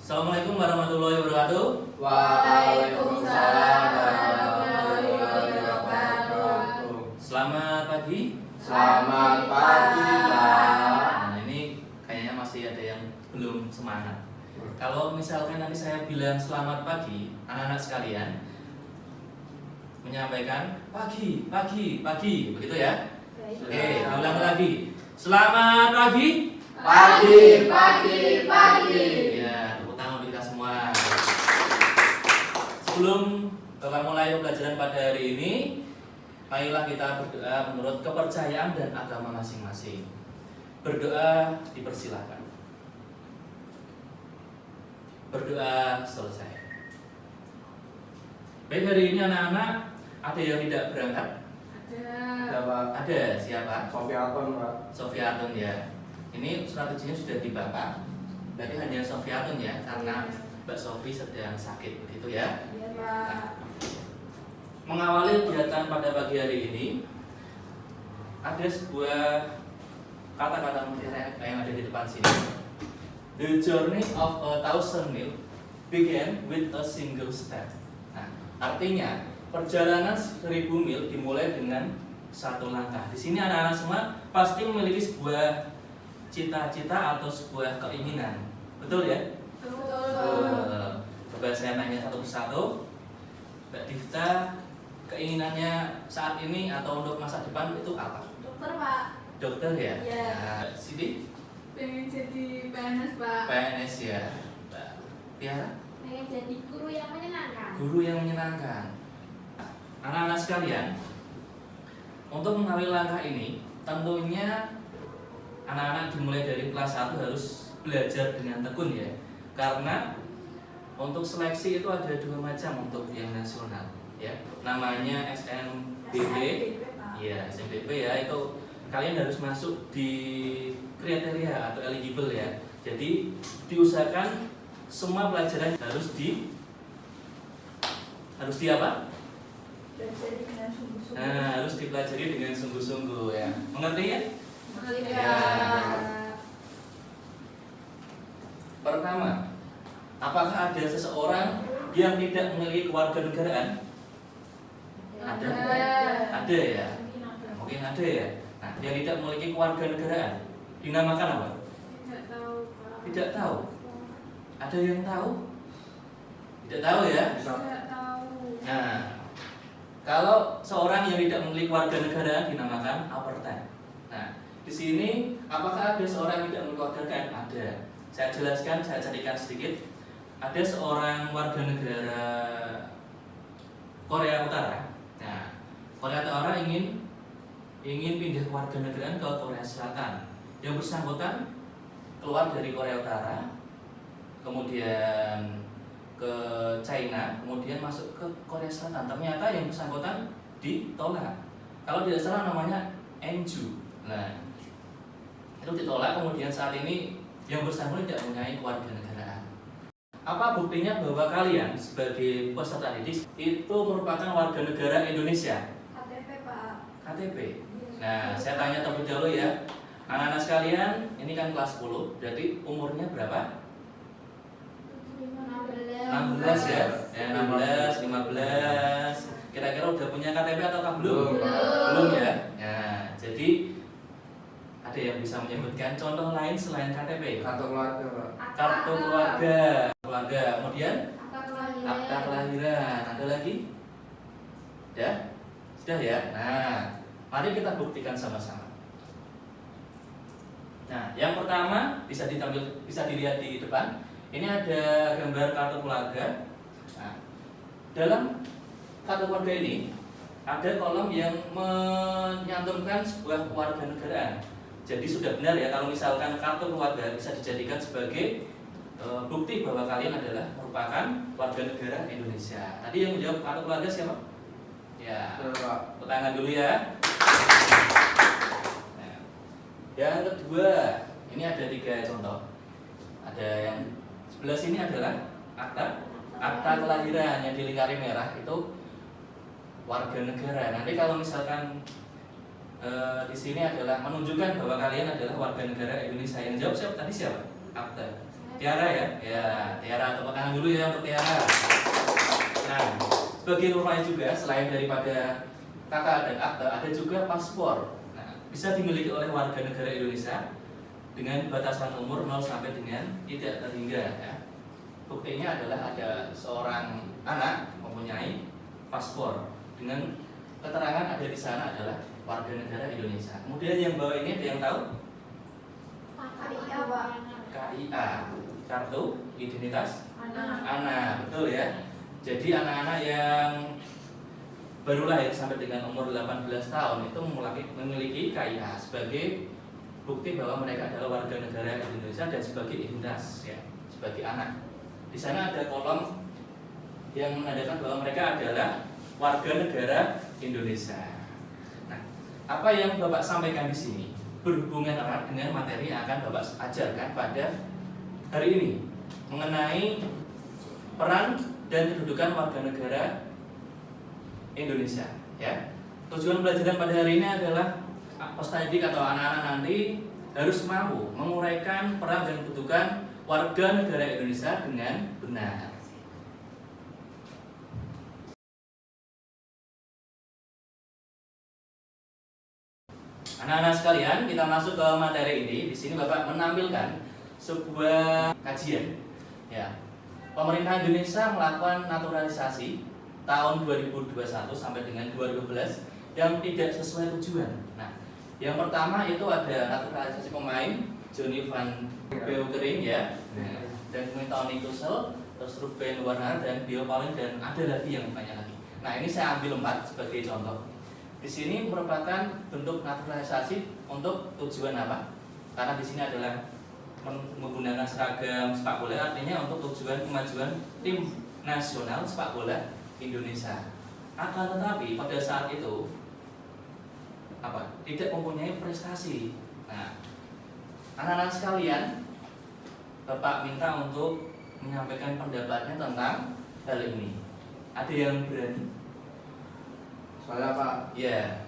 Assalamualaikum warahmatullahi wabarakatuh. Waalaikumsalam warahmatullahi wabarakatuh. Selamat pagi. Selamat pagi, Pak. Nah, ini kayaknya masih ada yang belum semangat. Kalau misalkan nanti saya bilang selamat pagi, anak-anak sekalian menyampaikan pagi, pagi, pagi, begitu ya? Oke, ulang lagi. Selamat pagi. Pagi, pagi, pagi. Ya, tepuk tangan untuk kita semua. Sebelum Bapak mulai pembelajaran pada hari ini, marilah kita berdoa menurut kepercayaan dan agama masing-masing. Berdoa dipersilakan. Berdoa selesai. Baik, hari ini anak-anak ada yang tidak berangkat? Ada, Pak. Ada, siapa? Sofiaton, Pak. Sofiatun ya. Ini strateginya sudah di Bapak. Berarti hanya Sofiatun ya, karena Mbak Sofi sedang sakit, begitu ya. Iya, Pak. Mengawali kegiatan pada pagi hari ini, ada sebuah kata-kata mutiara yang ada di depan sini. The journey of 1,000 mil began with a single step. Nah, artinya perjalanan 1.000 mil dimulai dengan satu langkah. Di sini anak-anak semua pasti memiliki sebuah cita-cita atau sebuah keinginan, betul ya? Betul. Coba saya nanya satu persatu. Mbak Difta, keinginannya saat ini atau untuk masa depan itu apa? Dokter, Pak. Dokter ya? Iya. Nah, Sidi? Pengen jadi PNS, Pak. PNS ya. Mbak Tiara? Pengen jadi guru yang menyenangkan. Guru yang menyenangkan. Anak-anak sekalian, untuk mengambil langkah ini, tentunya anak-anak dimulai dari kelas 1 harus belajar dengan tekun ya. Karena untuk seleksi itu ada dua macam untuk yang nasional ya. Namanya SNBP. Pak. Iya, SNBP ya, itu kalian harus masuk di kriteria atau eligible ya. Jadi diusahakan semua pelajaran harus di apa? Belajar dengan sungguh-sungguh. Nah, harus dipelajari dengan sungguh-sungguh ya. Mengerti ya? Iya. Pertama, apakah ada seseorang yang tidak memiliki kewarganegaraan? Ada. Ada ya. Mungkin ada ya. Nah, yang tidak memiliki kewarganegaraan dinamakan apa? Tidak tahu, Pak. Tidak tahu. Ada yang tahu? Tidak tahu ya. Tidak tahu. Nah, kalau seorang yang tidak memiliki kewarganegaraan dinamakan apartheid. Nah, di sini apakah ada seorang yang tidak memiliki kewarganegaraan? Ada. Saya jelaskan, saya carikan sedikit. Ada seorang warga negara Korea Utara. Nah, Korea Utara ingin pindah kewarganegaraan ke Korea Selatan. Yang bersangkutan keluar dari Korea Utara, kemudian ke China, kemudian masuk ke Korea Selatan. Ternyata yang bersangkutan ditolak. Kalau tidak salah namanya Enju. Nah, itu ditolak. Kemudian saat ini yang bersangkutan tidak mempunyai kewarganegaraan. Apa buktinya bahwa kalian sebagai peserta didik itu merupakan warga negara Indonesia? KTP, Pak. KTP. Nah, saya tanya terlebih dahulu ya. Anak-anak sekalian, ini kan kelas 10, berarti umurnya berapa? 16 ya? 16, 15. Kira-kira udah punya KTP atau belum? Belum ya? Nah, jadi ada yang bisa menyebutkan contoh lain selain KTP? Kartu keluarga, Pak. Kartu keluarga. Kemudian akta kelahiran. Ada lagi? Ya? Sudah ya? Nah, mari kita buktikan sama-sama. Nah, yang pertama bisa dilihat di depan. Ini ada gambar kartu keluarga. Nah, dalam kartu keluarga ini ada kolom yang menyantumkan sebuah kewarganegaraan. Jadi sudah benar ya kalau misalkan kartu keluarga bisa dijadikan sebagai bukti bahwa kalian adalah merupakan warga negara Indonesia. Tadi yang menjawab kartu keluarga siapa? Ya, Pak. tepuk tangan dulu ya. Nah, yang kedua, ini ada 3 contoh. Ada yang sebelah sini adalah akta kelahiran yang dilingkari merah itu warga negara. Nanti kalau misalkan di sini adalah menunjukkan bahwa kalian adalah warga negara Indonesia. Yang jawab siapa? Tadi siapa? Akta. Tiara ya? Ya, Tiara, tepuk tangan dulu ya untuk Tiara. Nah, sebagai informasi juga, selain daripada KK dan akte, ada juga paspor. Nah, bisa dimiliki oleh warga negara Indonesia dengan batasan umur 0 sampai dengan tidak terhingga ya. Buktinya adalah ada seorang anak mempunyai paspor dengan keterangan ada di sana adalah warga negara Indonesia. Kemudian yang bawah ini ada yang tahu? KIA, Pak. KIA, kartu identitas Anak. anak, betul ya. Jadi anak-anak yang baru lahir sampai dengan umur 18 tahun itu memiliki KIA sebagai bukti bahwa mereka adalah warga negara Indonesia dan sebagai identitas ya, sebagai anak. Di sana ada kolom yang menandakan bahwa mereka adalah warga negara Indonesia. Nah, apa yang Bapak sampaikan di sini berhubungan erat dengan materi yang akan Bapak ajarkan pada hari ini mengenai peran dan kedudukan warga negara Indonesia. Ya, tujuan pelajaran pada hari ini adalah peserta didik atau anak-anak nanti harus mampu menguraikan peran dan kedudukan warga negara Indonesia dengan benar. Anak-anak sekalian, kita masuk ke materi ini. Di sini Bapak menampilkan sebuah kajian. Ya, pemerintah Indonesia melakukan naturalisasi tahun 2021 sampai dengan 2012 yang tidak sesuai tujuan. Nah, yang pertama itu ada naturalisasi pemain Johnny van Beukering ya, dan kemudian Tony Kusel, terus Ruben Warner dan Bio Pauline dan ada lagi yang banyak lagi. Nah, ini saya ambil 4 sebagai contoh. Di sini merupakan bentuk naturalisasi untuk tujuan apa? Karena di sini adalah menggunakan seragam sepak bola, artinya untuk tujuan kemajuan tim nasional sepak bola Indonesia. Akan tetapi pada saat itu tidak mempunyai prestasi. Nah, anak-anak sekalian, Bapak minta untuk menyampaikan pendapatnya tentang hal ini. Ada yang berani? Saya Pak. Ya,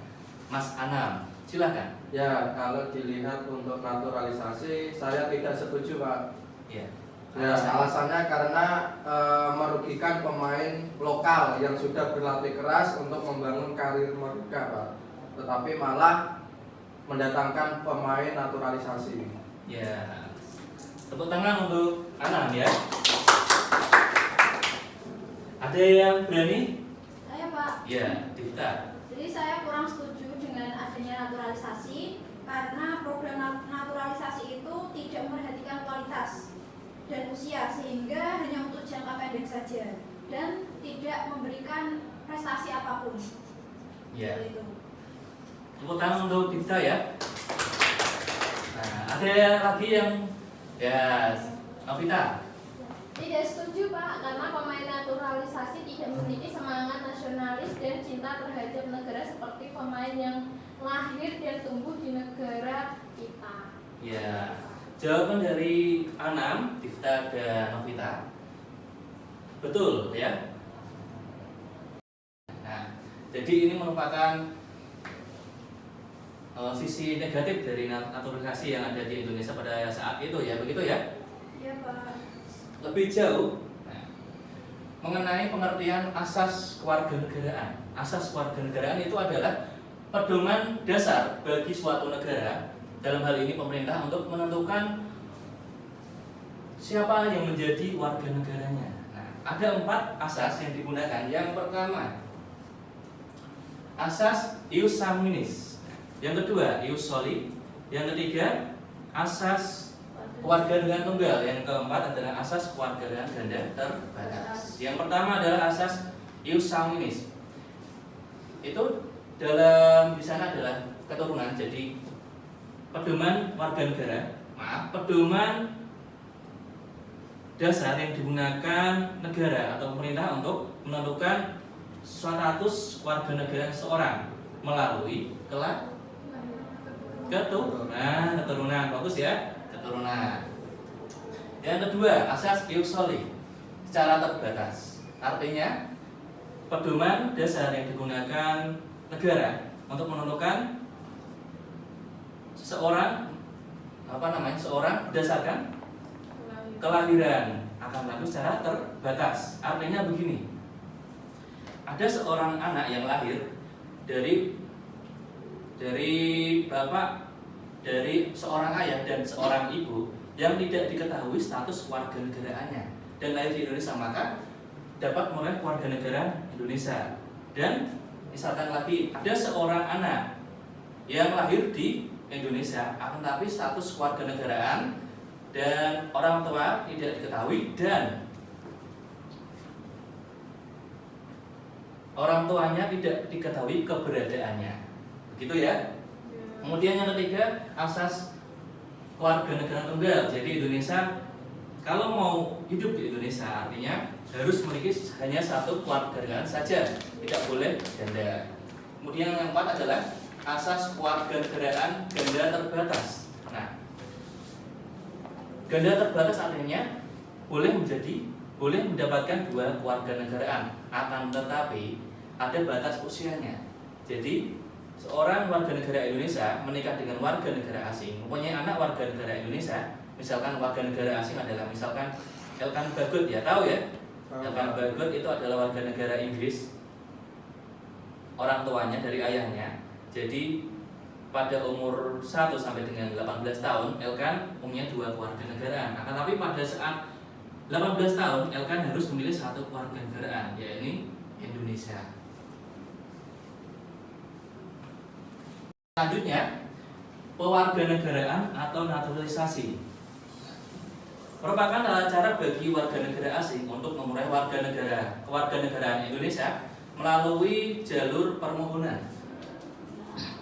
Mas Anam, silakan. Ya, kalau dilihat untuk naturalisasi, saya tidak setuju Pak. Ya. Ya, alasannya karena merugikan pemain lokal yang sudah berlatih keras untuk membangun karir mereka Pak. Tetapi malah mendatangkan pemain naturalisasi. Ya. Tepuk tangan untuk Anam ya. Ada yang berani? Saya, Pak. Ya, Dita. Jadi saya kurang setuju dengan adanya naturalisasi karena program naturalisasi itu tidak memperhatikan kualitas dan usia sehingga hanya untuk jangka pendek saja dan tidak memberikan prestasi apapun. Ya. Seperti itu. Tepuk tangan untuk Dita ya. Nah, ada lagi yang ya, Novita. Tidak setuju Pak, karena pemain naturalisasi tidak memiliki semangat nasionalis dan cinta terhadap negara seperti pemain yang lahir dan tumbuh di negara kita. Ya, jawaban dari Anam, Dita dan Novita betul ya. Nah, jadi ini merupakan sisi negatif dari naturalisasi yang ada di Indonesia pada saat itu ya, begitu ya. Iya, Pak. Lebih jauh mengenai pengertian asas kewarganegaraan. Asas kewarganegaraan itu adalah pedoman dasar bagi suatu negara, dalam hal ini pemerintah, untuk menentukan siapa yang menjadi warga negaranya. Nah, ada 4 asas yang digunakan. Yang pertama, asas ius sanguinis. Yang kedua, ius soli. Yang ketiga, asas kewarganegaraan tunggal. Yang keempat adalah asas kewarganegaraan ganda terbatas. Yang pertama adalah asas ius sanguinis. Itu di sana adalah keturunan. Jadi pedoman warga negara, pedoman dasar yang digunakan negara atau pemerintah untuk menentukan status warga negara seorang melalui keturunan. Bagus ya. Keturunan. Yang kedua, asas ius soli, secara terbatas. Artinya pedoman dasar yang digunakan negara untuk menentukan seorang berdasarkan kelahiran, akan tapi secara terbatas. Artinya begini, ada seorang anak yang lahir dari bapak, dari seorang ayah dan seorang ibu yang tidak diketahui status warganegaraannya dan lahir di Indonesia, maka dapat meraih warganegara Indonesia. Dan misalkan lagi ada seorang anak yang lahir di Indonesia akan tapi status kewarganegaraan dan orang tua tidak diketahui dan orang tuanya tidak diketahui keberadaannya, begitu ya. Kemudian yang ketiga, asas kewarganegaraan tunggal. Jadi Indonesia kalau mau hidup di Indonesia artinya harus memiliki hanya satu kewarganegaraan saja, tidak boleh ganda. Kemudian yang keempat adalah asas kewarganegaraan ganda terbatas. Nah, ganda terbatas artinya boleh mendapatkan dua kewarganegaraan, akan tetapi ada batas usianya. Jadi seorang warga negara Indonesia menikah dengan warga negara asing, mempunyai anak warga negara Indonesia, misalkan warga negara asing adalah misalkan Elkan Bagot, ya tahu ya? Elkan Bagot itu adalah warga negara Inggris, orang tuanya dari ayahnya. Jadi pada umur 1 sampai dengan 18 tahun Elkan punya dua kewarganegaraan. Akan tapi pada saat 18 tahun Elkan harus memilih satu kewarganegaraan, yaitu Indonesia. Selanjutnya, pewarganegaraan atau naturalisasi merupakan cara bagi warga negara asing untuk memulai kewarganegaraan Indonesia melalui jalur permohonan.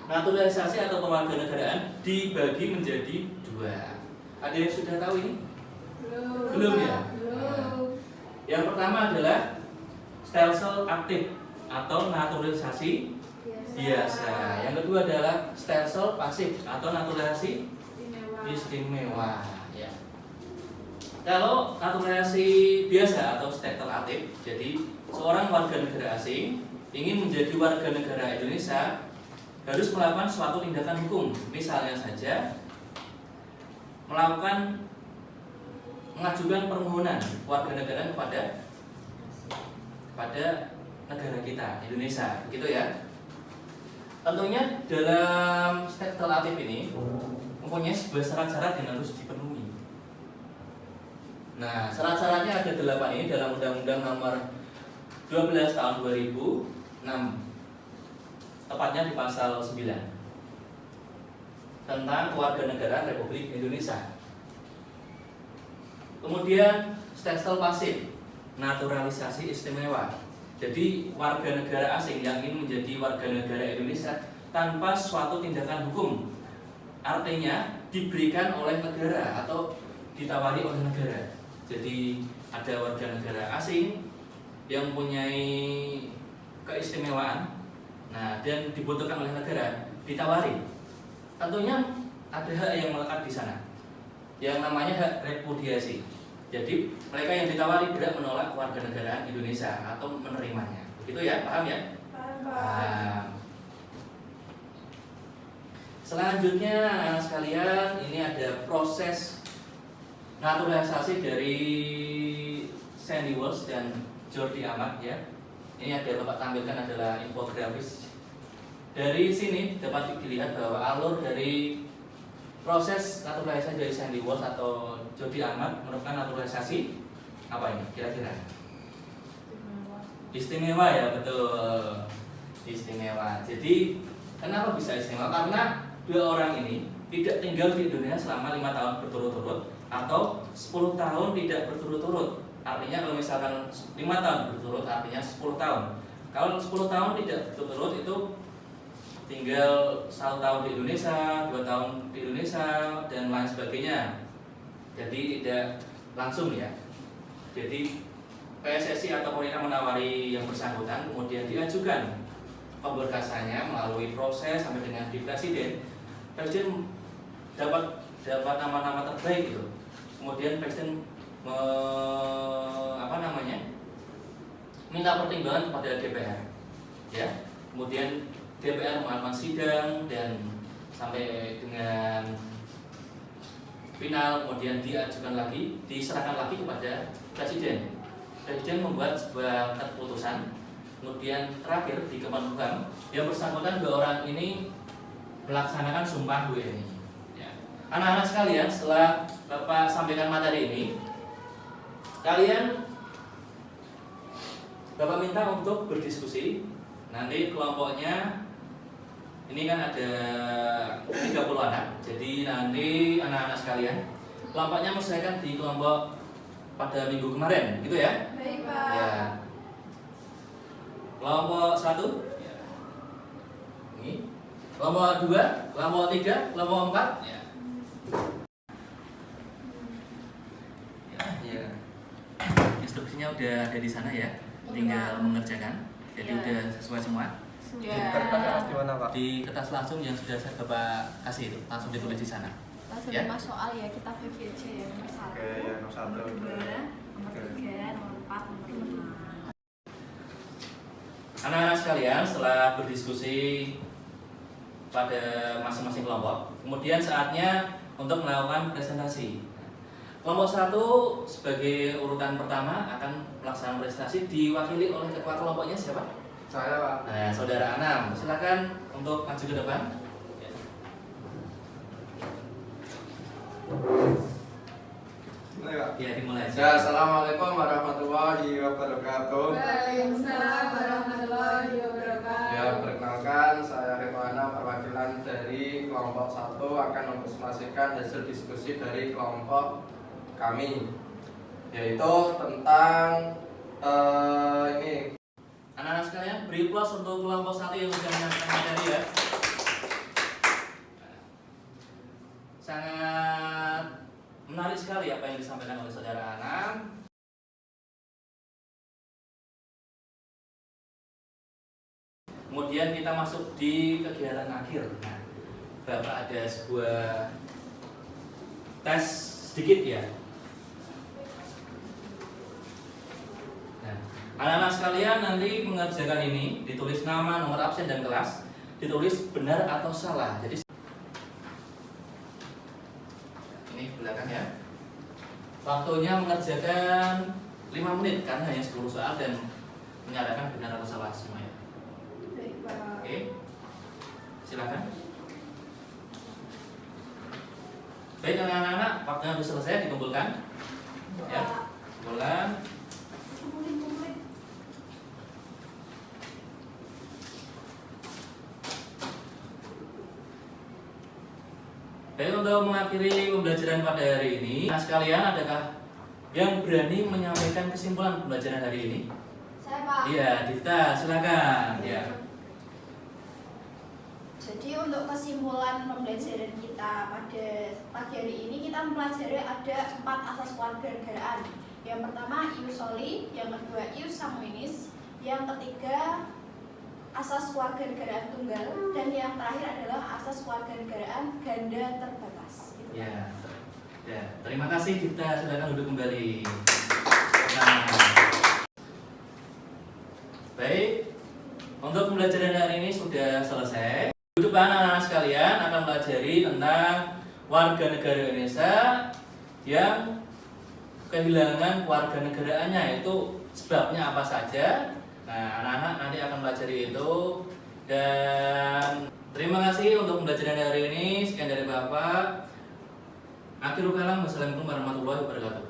Naturalisasi atau pewarganegaraan dibagi menjadi dua. Ada yang sudah tahu ini? Belum ya? Belum. Yang pertama adalah stelsel aktif atau naturalisasi biasa. Yang kedua adalah stelsel pasif atau naturalisasi istimewa. Ya. Kalau naturalisasi biasa atau stelsel aktif, jadi seorang warga negara asing ingin menjadi warga negara Indonesia harus melakukan suatu tindakan hukum, misalnya saja mengajukan permohonan warganegaraan kepada negara kita, Indonesia, begitu ya. Tentunya dalam stelsel aktif ini mempunyai sebuah syarat-syarat yang harus dipenuhi. Nah, syarat-syaratnya ada 8 ini dalam Undang-Undang Nomor 12 Tahun 2006. Tepatnya di pasal 9 tentang kewarganegaraan Republik Indonesia. Kemudian stelsel pasif, naturalisasi istimewa. Jadi warga negara asing yang ingin menjadi warga negara Indonesia tanpa suatu tindakan hukum, artinya diberikan oleh negara atau ditawari oleh negara. Jadi ada warga negara asing yang mempunyai keistimewaan, nah, dan dibutuhkan oleh negara, ditawari. Tentunya ada hak yang melekat di sana, yang namanya hak repudiasi. Jadi mereka yang ditawari berhak menolak kewarganegaraan Indonesia atau menerimanya. Begitu ya, paham ya? Paham. Selanjutnya anak-anak sekalian, ini ada proses naturalisasi dari Sandy Walsh dan Jordi Amat ya. Ini ada Bapak tampilkan adalah infografis. Dari sini dapat dilihat bahwa alur dari proses naturalisasi dari Sandy Walsh atau Jordi Amat merupakan naturalisasi apa ini kira-kira? Istimewa ya, betul. Istimewa. Jadi kenapa bisa istimewa? Karena dua orang ini tidak tinggal di Indonesia selama 5 tahun berturut-turut atau 10 tahun tidak berturut-turut. Artinya kalau misalkan 5 tahun berturut artinya 10 tahun. Kalau 10 tahun tidak berturut itu tinggal 1 tahun di Indonesia, 2 tahun di Indonesia dan lain sebagainya. Jadi tidak langsung ya. Jadi PSSI atau pemerintah menawari yang bersangkutan, kemudian diajukan pemberkasannya melalui proses sampai dengan di Presiden. Presiden dapat nama-nama terbaik itu. Kemudian Presiden minta pertimbangan kepada DPR, ya. Kemudian DPR melakukan sidang dan sampai dengan final, kemudian diajukan lagi, diserahkan lagi kepada Presiden. Presiden membuat sebuah keputusan, kemudian terakhir di Kemenkumham yang bersangkutan 2 orang ini melaksanakan sumpah WNI. Ya. Anak-anak sekalian, setelah Bapak sampaikan materi ini, kalian Bapak minta untuk berdiskusi. Nanti kelompoknya ini kan ada 30 anak. Jadi nanti anak-anak sekalian kelompoknya menyelesaikan di kelompok pada minggu kemarin, gitu ya? Baik, Pak. Ya. Kelompok 1 ini, kelompok 2, kelompok 3, kelompok 4 ya. Ya. Instruksinya udah ada di sana ya. Tinggal mengerjakan. Jadi udah sesuai semua. Di kertas di mana, Pak? Di kertas langsung yang sudah saya Bapak kasih itu, langsung ditulis di sana. Langsung Ya. 5 soal ya, kita bagi aja ya. Nomor 1, Oke, ya, nomor 1. nomor 2, nomor 3, nomor 4, nomor 5. Anak-anak sekalian, setelah berdiskusi pada masing-masing kelompok, kemudian saatnya untuk melakukan presentasi. Kelompok 1 sebagai urutan pertama akan melaksanakan presentasi, diwakili oleh ketua kelompoknya siapa? Saya, Pak. Nah, Saudara Anam, silakan untuk maju ke depan. Mulai, Pak. Ya, dimulai. Ya, assalamualaikum warahmatullahi wabarakatuh. Waalaikumsalam warahmatullahi wabarakatuh. Ya, perkenalkan saya Ridwana, perwakilan dari kelompok 1 akan mempresentasikan hasil diskusi dari kelompok kami, yaitu tentang ini. Anak-anak sekalian, beri plus untuk kelompok 1 yang sudah menyampaikan materi ya. Sangat menarik sekali apa yang disampaikan oleh Saudara Anam. Kemudian kita masuk di kegiatan akhir. Nah, Bapak ada sebuah tes sedikit ya. Nah, anak-anak sekalian nanti mengerjakan ini, ditulis nama, nomor absen dan kelas, ditulis benar atau salah. Jadi ini belakang ya. Waktunya mengerjakan 5 menit karena hanya 10 soal dan menyatakan benar atau salah semuanya. Baik, Pak. Oke, silakan. Baik anak-anak, waktunya sudah selesai, dikumpulkan. Ya, kumpulkan. Kumpulin. Baik, untuk mengakhiri pembelajaran pada hari ini, nah sekalian adakah yang berani menyampaikan kesimpulan pembelajaran hari ini? Saya, Pak. Iya, Difta, silakan. Ya. Jadi untuk kesimpulan pembelajaran kita pada pagi hari ini, kita mempelajari ada 4 asas kewarganegaraan. Yang pertama ius soli, yang kedua ius sanguinis, yang ketiga asas kewarganegaraan tunggal, dan yang terakhir adalah asas kewarganegaraan ganda terbatas. Gitu. Ya. Ya, terima kasih Difta, silakan duduk kembali. Nah. Baik, untuk pembelajaran hari ini sudah selesai. Di depan anak-anak sekalian akan pelajari tentang warga negara Indonesia yang kehilangan warga negaraannya, itu sebabnya apa saja. Nah, anak-anak nanti akan pelajari itu. Dan terima kasih untuk pembelajaran hari ini. Sekian dari Bapak. Akhirul kalam, wassalamualaikum warahmatullahi wabarakatuh.